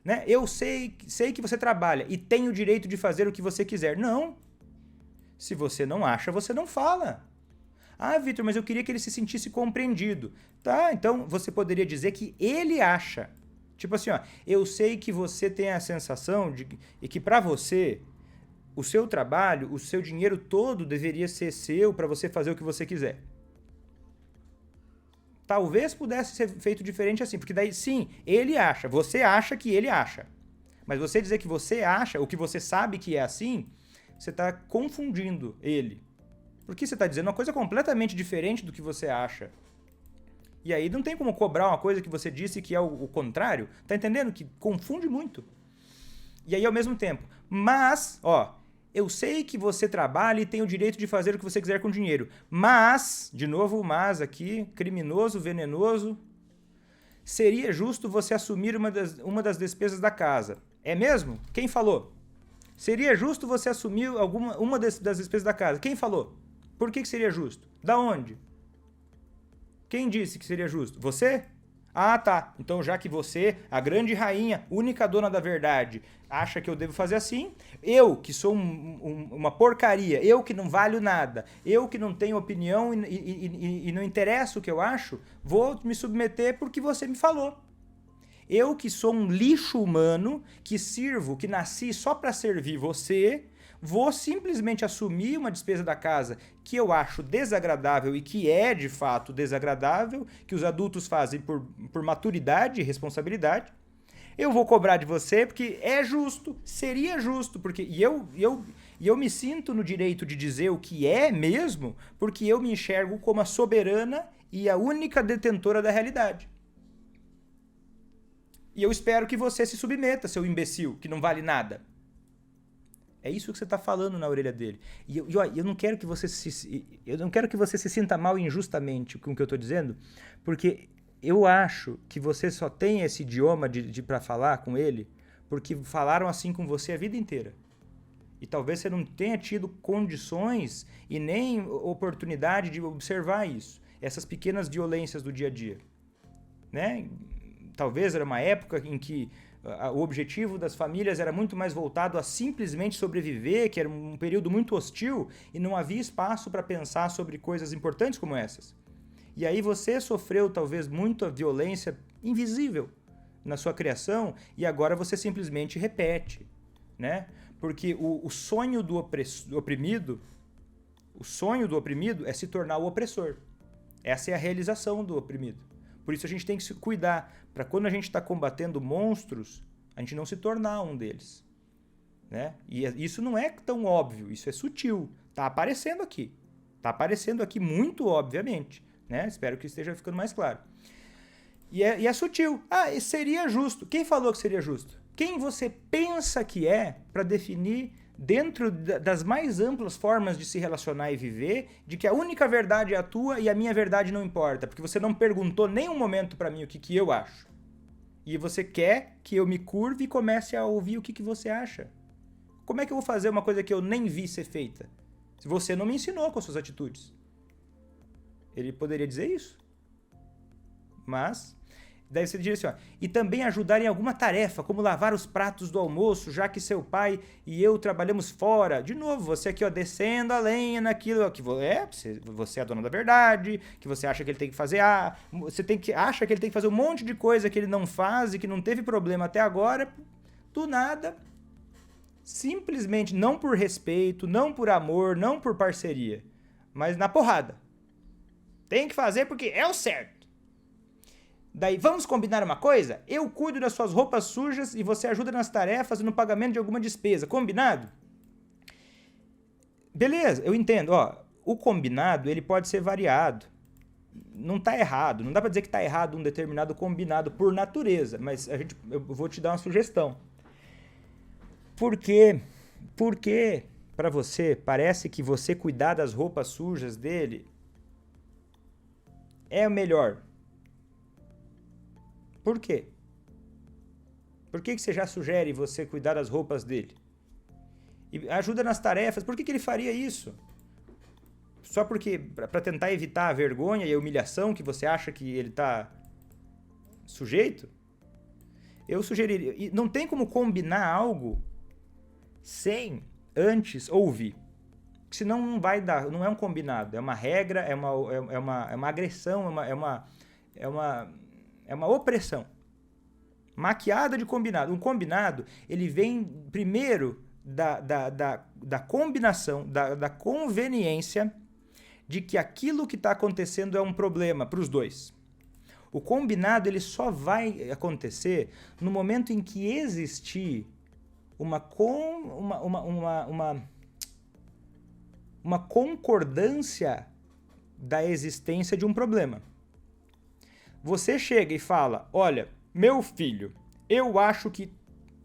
né, eu sei que você trabalha e tem o direito de fazer o que você quiser. Não. Se você não acha, você não fala. Ah, Vitor, mas eu queria que ele se sentisse compreendido. Tá, então você poderia dizer que ele acha. Tipo assim, eu sei que você tem a sensação de e que para você o seu trabalho, o seu dinheiro todo deveria ser seu para você fazer o que você quiser. Talvez pudesse ser feito diferente assim, porque daí sim, ele acha, você acha que ele acha. Mas você dizer que você acha, ou que você sabe que é assim, você está confundindo ele. Porque você está dizendo uma coisa completamente diferente do que você acha. E aí não tem como cobrar uma coisa que você disse que é o contrário. Tá entendendo? Que confunde muito. E aí ao mesmo tempo, mas, eu sei que você trabalha e tem o direito de fazer o que você quiser com dinheiro. Mas, de novo o mas aqui, criminoso, venenoso, seria justo você assumir uma das despesas da casa. É mesmo? Quem falou? Seria justo você assumir uma das despesas da casa. Quem falou? Por que seria justo? Da onde? Quem disse que seria justo? Você? Ah, tá. Então, já que você, a grande rainha, única dona da verdade, acha que eu devo fazer assim, eu, que sou uma porcaria, eu que não valho nada, eu que não tenho opinião e não interessa o que eu acho, vou me submeter porque você me falou. Eu que sou um lixo humano, que sirvo, que nasci só para servir você, vou simplesmente assumir uma despesa da casa que eu acho desagradável e que é de fato desagradável, que os adultos fazem por maturidade e responsabilidade. Eu vou cobrar de você porque é justo, seria justo, porque e eu me sinto no direito de dizer o que é mesmo, porque eu me enxergo como a soberana e a única detentora da realidade. E eu espero que você se submeta, seu imbecil, que não vale nada. É isso que você está falando na orelha dele. E eu não quero que você se sinta mal injustamente com o que eu estou dizendo, porque eu acho que você só tem esse idioma para falar com ele porque falaram assim com você a vida inteira. E talvez você não tenha tido condições e nem oportunidade de observar isso. Essas pequenas violências do dia a dia. Né? Talvez era uma época em que o objetivo das famílias era muito mais voltado a simplesmente sobreviver, que era um período muito hostil e não havia espaço para pensar sobre coisas importantes como essas. E aí você sofreu talvez muita violência invisível na sua criação e agora você simplesmente repete, né? Porque o sonho do oprimido é se tornar o opressor. Essa é a realização do oprimido. Por isso a gente tem que se cuidar, para quando a gente está combatendo monstros, a gente não se tornar um deles. Né? E isso não é tão óbvio, isso é sutil. Está aparecendo aqui. Está aparecendo aqui muito obviamente. Né? Espero que esteja ficando mais claro. E é sutil. Seria justo. Quem falou que seria justo? Quem você pensa que é para definir dentro das mais amplas formas de se relacionar e viver, de que a única verdade é a tua e a minha verdade não importa, porque você não perguntou nenhum momento para mim o que eu acho. E você quer que eu me curve e comece a ouvir o que você acha. como é que eu vou fazer uma coisa que eu nem vi ser feita? Se você não me ensinou com suas atitudes. Ele poderia dizer isso. Mas, daí você diz assim, ó, e também ajudar em alguma tarefa, como lavar os pratos do almoço, já que seu pai e eu trabalhamos fora. De novo, você aqui, ó, descendo a lenha naquilo que você é a dona da verdade, que você acha que ele tem que fazer, acha que ele tem que fazer um monte de coisa que ele não faz e que não teve problema até agora, do nada, simplesmente não por respeito, não por amor, não por parceria, mas na porrada. Tem que fazer porque é o certo. Daí, vamos combinar uma coisa? Eu cuido das suas roupas sujas e você ajuda nas tarefas e no pagamento de alguma despesa. Combinado? Beleza, eu entendo. Ó, o combinado, ele pode ser variado. Não tá errado. Não dá pra dizer que tá errado um determinado combinado por natureza. Mas eu vou te dar uma sugestão. Por quê? Porque pra você, parece que você cuidar das roupas sujas dele é o melhor. Por quê? Por que você já sugere você cuidar das roupas dele? E ajuda nas tarefas. Por que ele faria isso? Só porque, para tentar evitar a vergonha e a humilhação que você acha que ele está sujeito? Eu sugeriria. E não tem como combinar algo sem antes ouvir. Senão não vai dar, não é um combinado. É uma regra, é uma agressão, é uma opressão. Maquiada de combinado. Um combinado, ele vem primeiro da combinação, da conveniência de que aquilo que está acontecendo é um problema para os dois. O combinado, ele só vai acontecer no momento em que existir uma concordância da existência de um problema. Você chega e fala, olha, meu filho, eu acho que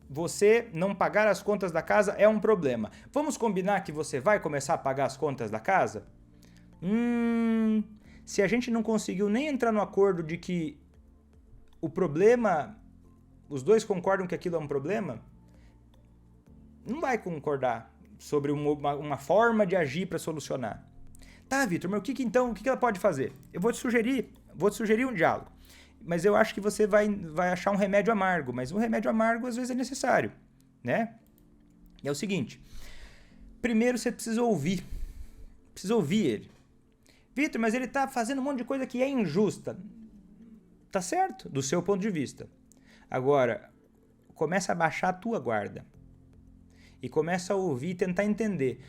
você não pagar as contas da casa é um problema. Vamos combinar que você vai começar a pagar as contas da casa? Se a gente não conseguiu nem entrar no acordo de que o problema, os dois concordam que aquilo é um problema, não vai concordar sobre uma forma de agir para solucionar. Tá, Vitor, mas o que ela pode fazer? Eu vou te sugerir um diálogo. Mas eu acho que você vai achar um remédio amargo. Mas um remédio amargo às vezes é necessário, né? É o seguinte. Primeiro você precisa ouvir. Precisa ouvir ele. Vitor, mas ele tá fazendo um monte de coisa que é injusta. Tá certo, do seu ponto de vista. Agora, começa a baixar a tua guarda. E começa a ouvir e tentar entender.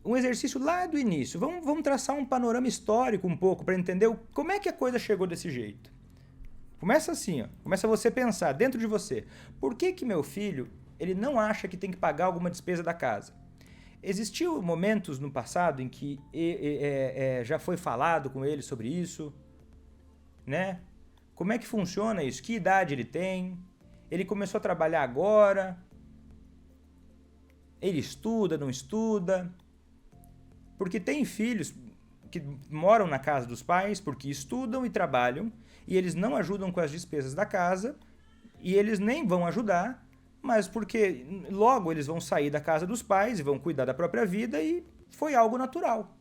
Um exercício lá do início. Vamos traçar um panorama histórico um pouco para entender como é que a coisa chegou desse jeito. Começa assim, ó. Começa você a pensar dentro de você. Por que meu filho ele não acha que tem que pagar alguma despesa da casa? Existiu momentos no passado em que já foi falado com ele sobre isso, né? Como é que funciona isso? Que idade ele tem? Ele começou a trabalhar agora? Ele estuda, não estuda? Porque tem filhos que moram na casa dos pais porque estudam e trabalham e eles não ajudam com as despesas da casa e eles nem vão ajudar, mas porque logo eles vão sair da casa dos pais e vão cuidar da própria vida e foi algo natural.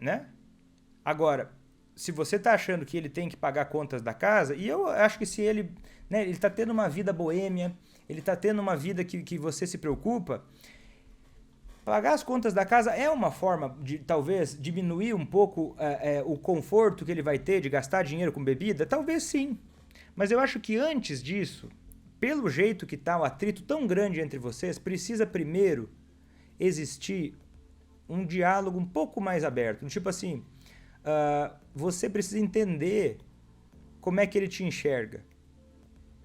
Né? Agora, se você está achando que ele tem que pagar contas da casa, e eu acho que se ele está tendo uma vida boêmia, ele está tendo uma vida que você se preocupa, pagar as contas da casa é uma forma de talvez diminuir um pouco o conforto que ele vai ter de gastar dinheiro com bebida? Talvez sim. Mas eu acho que antes disso, pelo jeito que está o atrito tão grande entre vocês, precisa primeiro existir um diálogo um pouco mais aberto. Tipo assim, você precisa entender como é que ele te enxerga.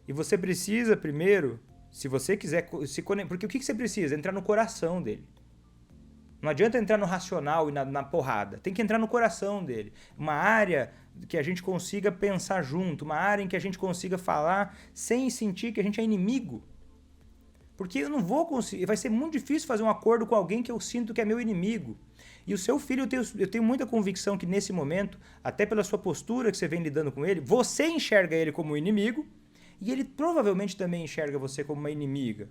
E você precisa primeiro, se você quiser se conectar, porque o que você precisa? Entrar no coração dele. Não adianta entrar no racional e na porrada. Tem que entrar no coração dele. Uma área que a gente consiga pensar junto. Uma área em que a gente consiga falar sem sentir que a gente é inimigo. Porque eu não vou conseguir... Vai ser muito difícil fazer um acordo com alguém que eu sinto que é meu inimigo. E o seu filho, eu tenho muita convicção que nesse momento, até pela sua postura que você vem lidando com ele, você enxerga ele como inimigo E ele provavelmente também enxerga você como uma inimiga.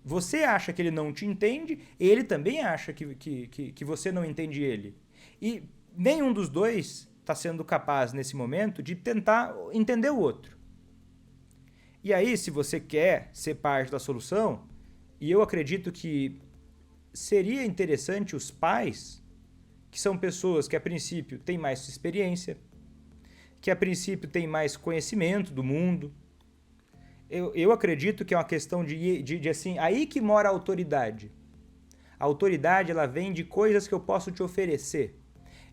Você acha que ele não te entende, ele também acha que você não entende ele. E nenhum dos dois está sendo capaz, nesse momento, de tentar entender o outro. E aí, se você quer ser parte da solução, e eu acredito que seria interessante os pais, que são pessoas que a princípio têm mais experiência, que a princípio têm mais conhecimento do mundo. Eu acredito que é uma questão de assim, aí que mora a autoridade. A autoridade, ela vem de coisas que eu posso te oferecer.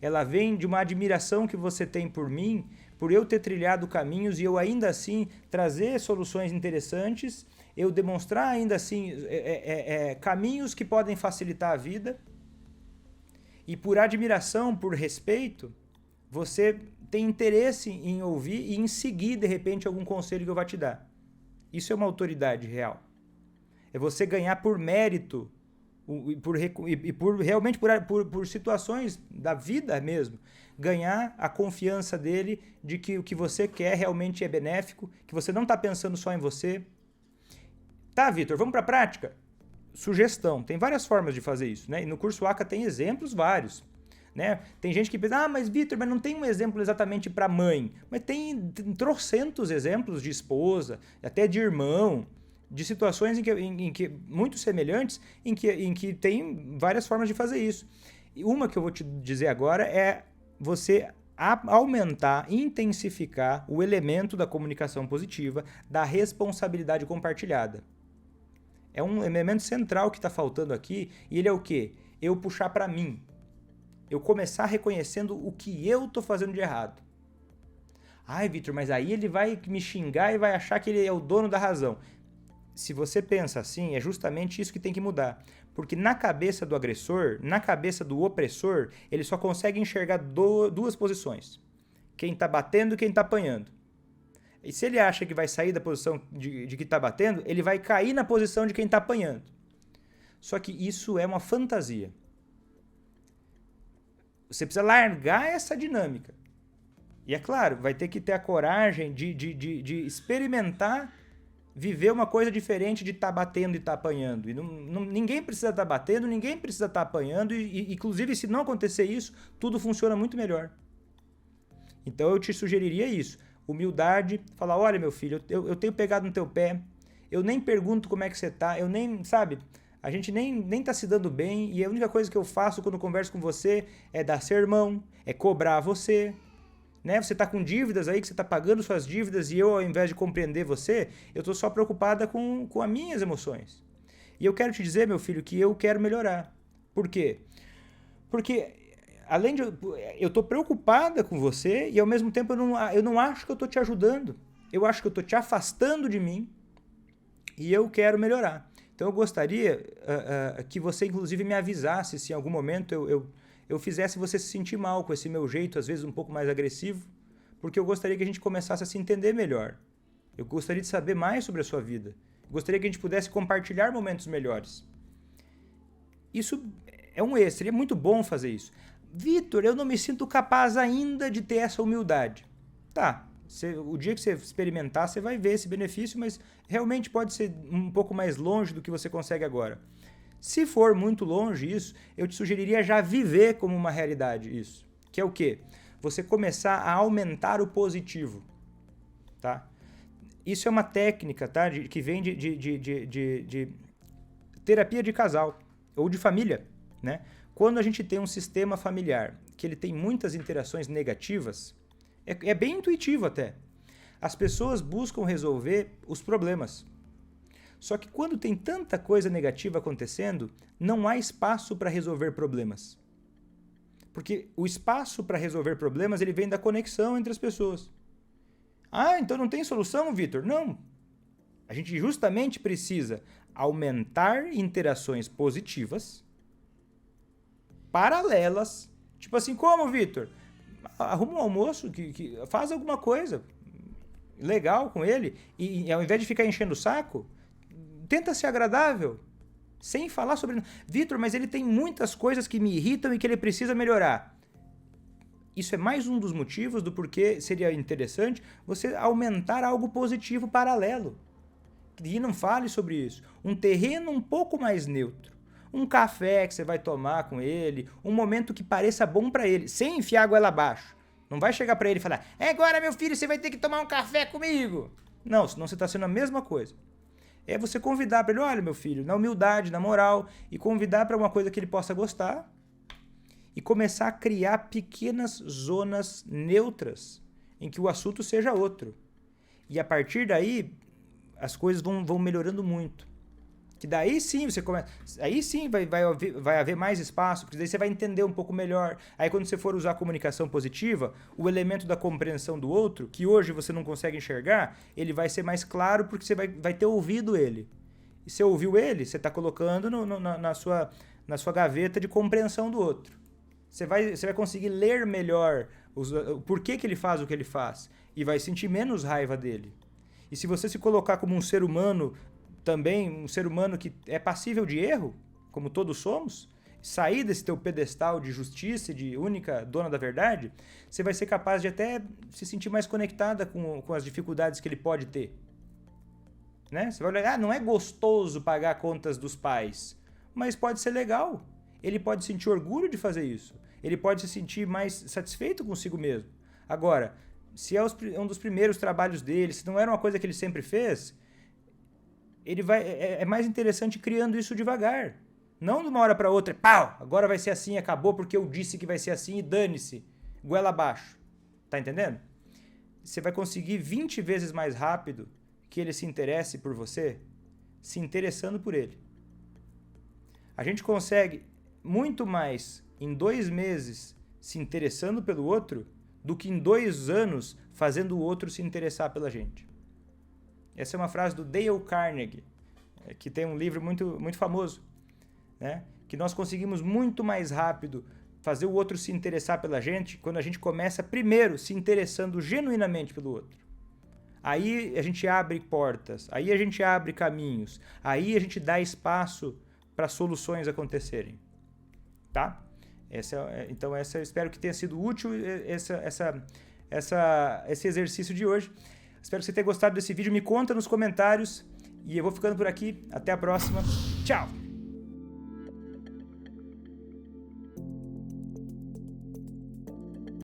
Ela vem de uma admiração que você tem por mim, por eu ter trilhado caminhos e eu ainda assim trazer soluções interessantes, eu demonstrar ainda assim caminhos que podem facilitar a vida. E por admiração, por respeito, você tem interesse em ouvir e em seguir, de repente, algum conselho que eu vou te dar. Isso é uma autoridade real. É você ganhar por mérito realmente por situações da vida mesmo. Ganhar a confiança dele de que o que você quer realmente é benéfico, que você não está pensando só em você. Tá, Vitor, vamos para a prática? Sugestão. Tem várias formas de fazer isso, né? E no curso ACA tem exemplos vários. Né? Tem gente que pensa, mas Vitor, mas não tem um exemplo exatamente para mãe. Mas tem trocentos exemplos de esposa, até de irmão, de situações em que muito semelhantes, em que tem várias formas de fazer isso. E uma que eu vou te dizer agora é você aumentar, intensificar o elemento da comunicação positiva, da responsabilidade compartilhada. É um elemento central que está faltando aqui, e ele é o quê? Eu puxar para mim. Eu começar reconhecendo o que eu tô fazendo de errado. Ai, Vitor, mas aí ele vai me xingar e vai achar que ele é o dono da razão. Se você pensa assim, é justamente isso que tem que mudar. Porque na cabeça do agressor, na cabeça do opressor, ele só consegue enxergar duas posições. Quem tá batendo e quem tá apanhando. E se ele acha que vai sair da posição de quem tá batendo, ele vai cair na posição de quem tá apanhando. Só que isso é uma fantasia. Você precisa largar essa dinâmica. E é claro, vai ter que ter a coragem de experimentar viver uma coisa diferente de estar batendo e estar apanhando. E ninguém precisa estar batendo, ninguém precisa estar apanhando. E, inclusive, se não acontecer isso, tudo funciona muito melhor. Então, eu te sugeriria isso. Humildade, falar, olha, meu filho, eu tenho pegado no teu pé, eu nem pergunto como é que você tá, eu nem, sabe... A gente nem tá se dando bem e a única coisa que eu faço quando converso com você é dar sermão, é cobrar você, né? Você tá com dívidas aí, que você tá pagando suas dívidas e eu, ao invés de compreender você, eu tô só preocupada com as minhas emoções. E eu quero te dizer, meu filho, que eu quero melhorar. Por quê? Porque, além de... Eu tô preocupada com você e, ao mesmo tempo, eu não acho que eu tô te ajudando. Eu acho que eu tô te afastando de mim e eu quero melhorar. Então eu gostaria que você, inclusive, me avisasse se em algum momento eu fizesse você se sentir mal com esse meu jeito, às vezes um pouco mais agressivo, porque eu gostaria que a gente começasse a se entender melhor. Eu gostaria de saber mais sobre a sua vida. Eu gostaria que a gente pudesse compartilhar momentos melhores. Isso é um extra, seria muito bom fazer isso. Vitor, eu não me sinto capaz ainda de ter essa humildade. Tá. O dia que você experimentar, você vai ver esse benefício, mas realmente pode ser um pouco mais longe do que você consegue agora. Se for muito longe isso, eu te sugeriria já viver como uma realidade isso. Que é o quê? Você começar a aumentar o positivo. Tá? Isso é uma técnica, tá? Que vem de terapia de casal ou de família. Né? Quando a gente tem um sistema familiar que ele tem muitas interações negativas, é bem intuitivo até. As pessoas buscam resolver os problemas. Só que quando tem tanta coisa negativa acontecendo, não há espaço para resolver problemas. Porque o espaço para resolver problemas ele vem da conexão entre as pessoas. Ah, então não tem solução, Vitor? Não. A gente justamente precisa aumentar interações positivas, paralelas. Tipo assim, como, Vitor? Arruma um almoço, faz alguma coisa legal com ele e ao invés de ficar enchendo o saco, tenta ser agradável, sem falar sobre... Vitor, mas ele tem muitas coisas que me irritam e que ele precisa melhorar. isso é mais um dos motivos do porquê seria interessante você aumentar algo positivo paralelo. E não fale sobre isso. Um terreno um pouco mais neutro. Um café que você vai tomar com ele, um momento que pareça bom para ele, sem enfiar a goela abaixo. Não vai chegar para ele e falar, agora meu filho, você vai ter que tomar um café comigo. Não, senão você está sendo a mesma coisa. É você convidar para ele, olha meu filho, na humildade, na moral, e convidar para uma coisa que ele possa gostar e começar a criar pequenas zonas neutras em que o assunto seja outro. E a partir daí, as coisas vão melhorando muito. Que daí sim você começa. Aí sim vai haver mais espaço, porque daí você vai entender um pouco melhor. Aí quando você for usar a comunicação positiva, o elemento da compreensão do outro, que hoje você não consegue enxergar, ele vai ser mais claro porque você vai ter ouvido ele. E você ouviu ele, você está colocando na sua gaveta de compreensão do outro. Você vai conseguir ler melhor o porquê que ele faz o que ele faz. E vai sentir menos raiva dele. E se você se colocar como um ser humano também, um ser humano que é passível de erro, como todos somos, sair desse teu pedestal de justiça e de única dona da verdade, você vai ser capaz de até se sentir mais conectada com as dificuldades que ele pode ter. Né? Você vai olhar, não é gostoso pagar contas dos pais, mas pode ser legal. Ele pode sentir orgulho de fazer isso. Ele pode se sentir mais satisfeito consigo mesmo. Agora, se é um dos primeiros trabalhos dele, se não era uma coisa que ele sempre fez, é mais interessante criando isso devagar. Não de uma hora para outra, pau, agora vai ser assim, acabou porque eu disse que vai ser assim e dane-se, goela abaixo. Tá entendendo? Você vai conseguir 20 vezes mais rápido que ele se interesse por você, se interessando por ele. A gente consegue muito mais em 2 meses se interessando pelo outro do que em 2 anos fazendo o outro se interessar pela gente. Essa é uma frase do Dale Carnegie, que tem um livro muito, muito famoso, né? Que nós conseguimos muito mais rápido fazer o outro se interessar pela gente quando a gente começa primeiro se interessando genuinamente pelo outro. Aí a gente abre portas, aí a gente abre caminhos, aí a gente dá espaço para soluções acontecerem. Tá? Então eu espero que tenha sido útil esse exercício de hoje. Espero que você tenha gostado desse vídeo. Me conta nos comentários. E eu vou ficando por aqui. Até a próxima. Tchau!